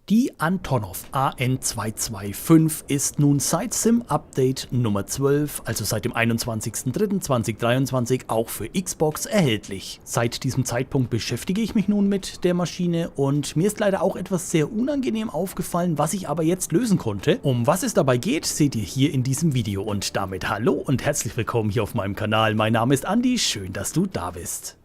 Die Antonov AN225 ist nun seit SIM-Update Nummer 12, also seit dem 21.03.2023, auch für Xbox erhältlich. Seit diesem Zeitpunkt beschäftige ich mich nun mit der Maschine und mir ist leider auch etwas sehr unangenehm aufgefallen, was ich aber jetzt lösen konnte. Um was es dabei geht, seht ihr hier in diesem Video und damit hallo und herzlich willkommen hier auf meinem Kanal. Mein Name ist Andi, schön, dass du da bist.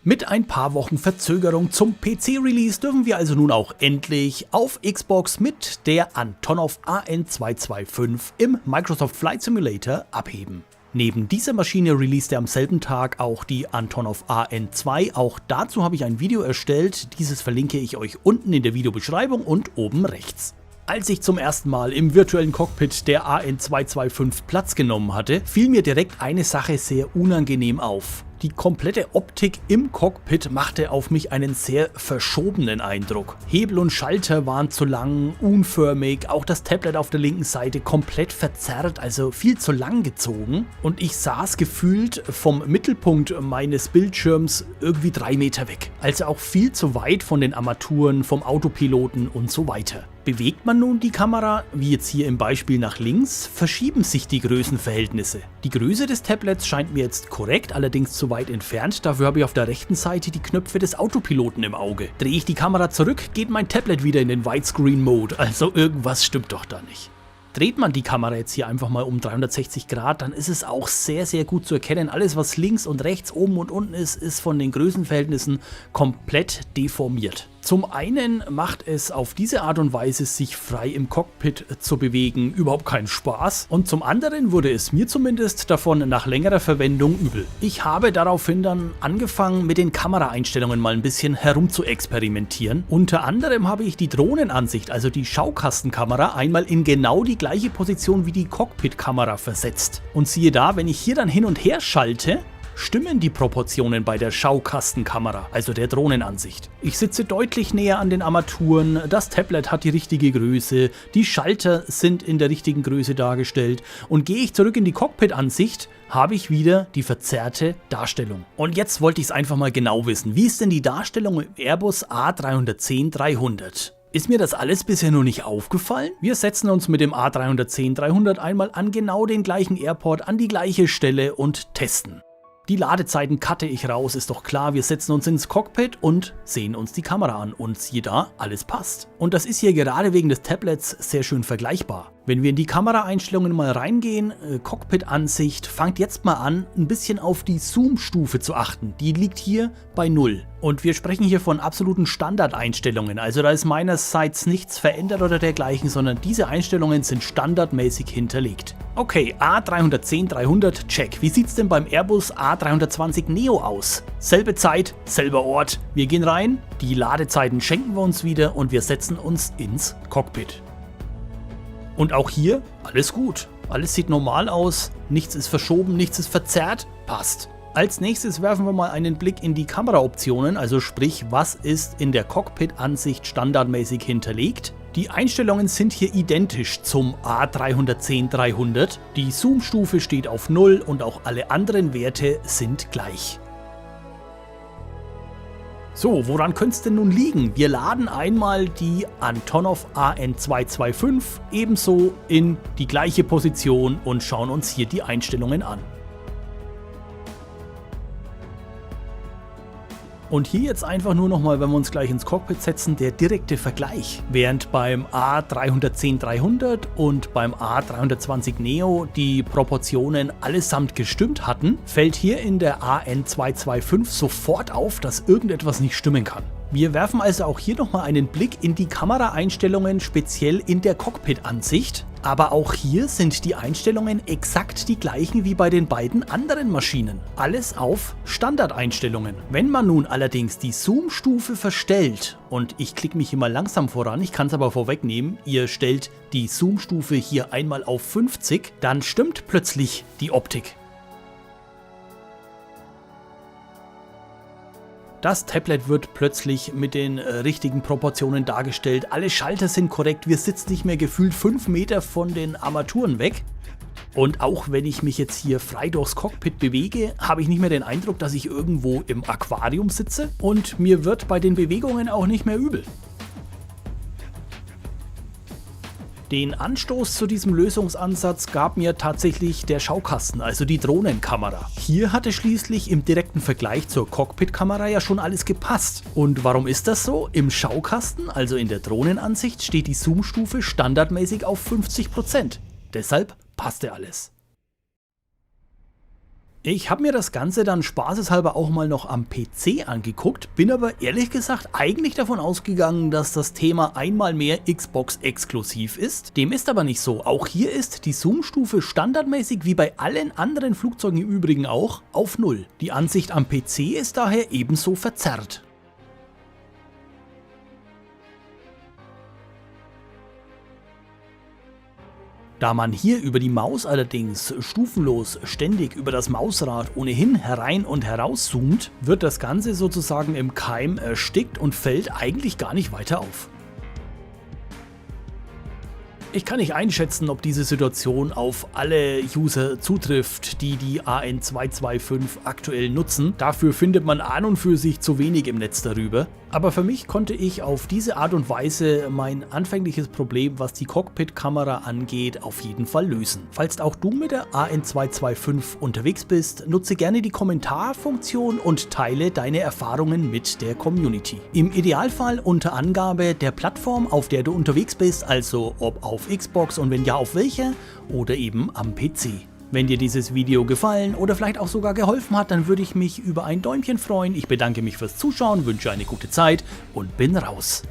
Mit ein paar Wochen Verzögerung zum PC-Release dürfen wir also nun auch endlich auf Xbox mit der Antonov AN225 im Microsoft Flight Simulator abheben. Neben dieser Maschine released er am selben Tag auch die Antonov AN2. Auch dazu habe ich ein Video erstellt, dieses verlinke ich euch unten in der Videobeschreibung und oben rechts. Als ich zum ersten Mal im virtuellen Cockpit der AN225 Platz genommen hatte, fiel mir direkt eine Sache sehr unangenehm auf. Die komplette Optik im Cockpit machte auf mich einen sehr verschobenen Eindruck. Hebel und Schalter waren zu lang, unförmig, auch das Tablet auf der linken Seite komplett verzerrt, also viel zu lang gezogen. Und ich saß gefühlt vom Mittelpunkt meines Bildschirms irgendwie 3 Meter weg. Also auch viel zu weit von den Armaturen, vom Autopiloten und so weiter. Bewegt man nun die Kamera, wie jetzt hier im Beispiel nach links, verschieben sich die Größenverhältnisse. Die Größe des Tablets scheint mir jetzt korrekt, allerdings zu weit entfernt, dafür habe ich auf der rechten Seite die Knöpfe des Autopiloten im Auge. Drehe ich die Kamera zurück, geht mein Tablet wieder in den Widescreen-Mode, also irgendwas stimmt doch da nicht. Dreht man die Kamera jetzt hier einfach mal um 360 Grad, dann ist es auch sehr, sehr gut zu erkennen. Alles, was links und rechts, oben und unten ist von den Größenverhältnissen komplett deformiert. Zum einen macht es auf diese Art und Weise, sich frei im Cockpit zu bewegen, überhaupt keinen Spaß. Und zum anderen wurde es mir zumindest davon nach längerer Verwendung übel. Ich habe daraufhin dann angefangen, mit den Kameraeinstellungen mal ein bisschen herum zu experimentieren. Unter anderem habe ich die Drohnenansicht, also die Schaukastenkamera, einmal in genau die gleiche Position wie die Cockpit-Kamera versetzt. Und siehe da, wenn ich hier dann hin und her schalte, stimmen die Proportionen bei der Schaukastenkamera, also der Drohnenansicht. Ich sitze deutlich näher an den Armaturen, das Tablet hat die richtige Größe, die Schalter sind in der richtigen Größe dargestellt und gehe ich zurück in die Cockpit-Ansicht, habe ich wieder die verzerrte Darstellung. Und jetzt wollte ich es einfach mal genau wissen. Wie ist denn die Darstellung im Airbus A310-300? Ist mir das alles bisher noch nicht aufgefallen? Wir setzen uns mit dem A310-300 einmal an genau den gleichen Airport, an die gleiche Stelle und testen. Die Ladezeiten cutte ich raus, ist doch klar, wir setzen uns ins Cockpit und sehen uns die Kamera an und siehe da, alles passt. Und das ist hier gerade wegen des Tablets sehr schön vergleichbar. Wenn wir in die Kameraeinstellungen mal reingehen, Cockpit-Ansicht, fangt jetzt mal an, ein bisschen auf die Zoom-Stufe zu achten. Die liegt hier bei 0. Und wir sprechen hier von absoluten Standardeinstellungen, also da ist meinerseits nichts verändert oder dergleichen, sondern diese Einstellungen sind standardmäßig hinterlegt. Okay, A310-300, check. Wie sieht's denn beim Airbus A320 Neo aus? Selbe Zeit, selber Ort. Wir gehen rein, die Ladezeiten schenken wir uns wieder und wir setzen uns ins Cockpit. Und auch hier, alles gut. Alles sieht normal aus, nichts ist verschoben, nichts ist verzerrt, passt. Als nächstes werfen wir mal einen Blick in die Kameraoptionen, also sprich, was ist in der Cockpit-Ansicht standardmäßig hinterlegt. Die Einstellungen sind hier identisch zum A310-300. Die Zoom-Stufe steht auf 0 und auch alle anderen Werte sind gleich. So, woran könnte es denn nun liegen? Wir laden einmal die Antonov AN225 ebenso in die gleiche Position und schauen uns hier die Einstellungen an. Und hier jetzt einfach nur nochmal, wenn wir uns gleich ins Cockpit setzen, der direkte Vergleich. Während beim A310-300 und beim A320 Neo die Proportionen allesamt gestimmt hatten, fällt hier in der AN225 sofort auf, dass irgendetwas nicht stimmen kann. Wir werfen also auch hier nochmal einen Blick in die Kameraeinstellungen, speziell in der Cockpit-Ansicht. Aber auch hier sind die Einstellungen exakt die gleichen wie bei den beiden anderen Maschinen. Alles auf Standardeinstellungen. Wenn man nun allerdings die Zoom-Stufe verstellt, und ich klicke mich hier mal langsam voran, ich kann es aber vorwegnehmen, ihr stellt die Zoom-Stufe hier einmal auf 50, dann stimmt plötzlich die Optik. Das Tablet wird plötzlich mit den richtigen Proportionen dargestellt. Alle Schalter sind korrekt. Wir sitzen nicht mehr gefühlt 5 Meter von den Armaturen weg. Und auch wenn ich mich jetzt hier frei durchs Cockpit bewege, habe ich nicht mehr den Eindruck, dass ich irgendwo im Aquarium sitze und mir wird bei den Bewegungen auch nicht mehr übel. Den Anstoß zu diesem Lösungsansatz gab mir tatsächlich der Schaukasten, also die Drohnenkamera. Hier hatte schließlich im direkten Vergleich zur Cockpit-Kamera ja schon alles gepasst. Und warum ist das so? Im Schaukasten, also in der Drohnenansicht, steht die Zoomstufe standardmäßig auf 50%. Deshalb passte alles. Ich habe mir das Ganze dann spaßeshalber auch mal noch am PC angeguckt, bin aber ehrlich gesagt eigentlich davon ausgegangen, dass das Thema einmal mehr Xbox exklusiv ist. Dem ist aber nicht so. Auch hier ist die Zoomstufe standardmäßig wie bei allen anderen Flugzeugen im Übrigen auch auf 0. Die Ansicht am PC ist daher ebenso verzerrt. Da man hier über die Maus allerdings stufenlos ständig über das Mausrad ohnehin herein und heraus zoomt, wird das Ganze sozusagen im Keim erstickt und fällt eigentlich gar nicht weiter auf. Ich kann nicht einschätzen, ob diese Situation auf alle User zutrifft, die die AN225 aktuell nutzen. Dafür findet man an und für sich zu wenig im Netz darüber. Aber für mich konnte ich auf diese Art und Weise mein anfängliches Problem, was die Cockpit-Kamera angeht, auf jeden Fall lösen. Falls auch du mit der AN225 unterwegs bist, nutze gerne die Kommentarfunktion und teile deine Erfahrungen mit der Community. Im Idealfall unter Angabe der Plattform, auf der du unterwegs bist, also ob auf Xbox und wenn ja auf welche oder eben am PC. Wenn dir dieses Video gefallen oder vielleicht auch sogar geholfen hat, dann würde ich mich über ein Däumchen freuen. Ich bedanke mich fürs Zuschauen, wünsche eine gute Zeit und bin raus.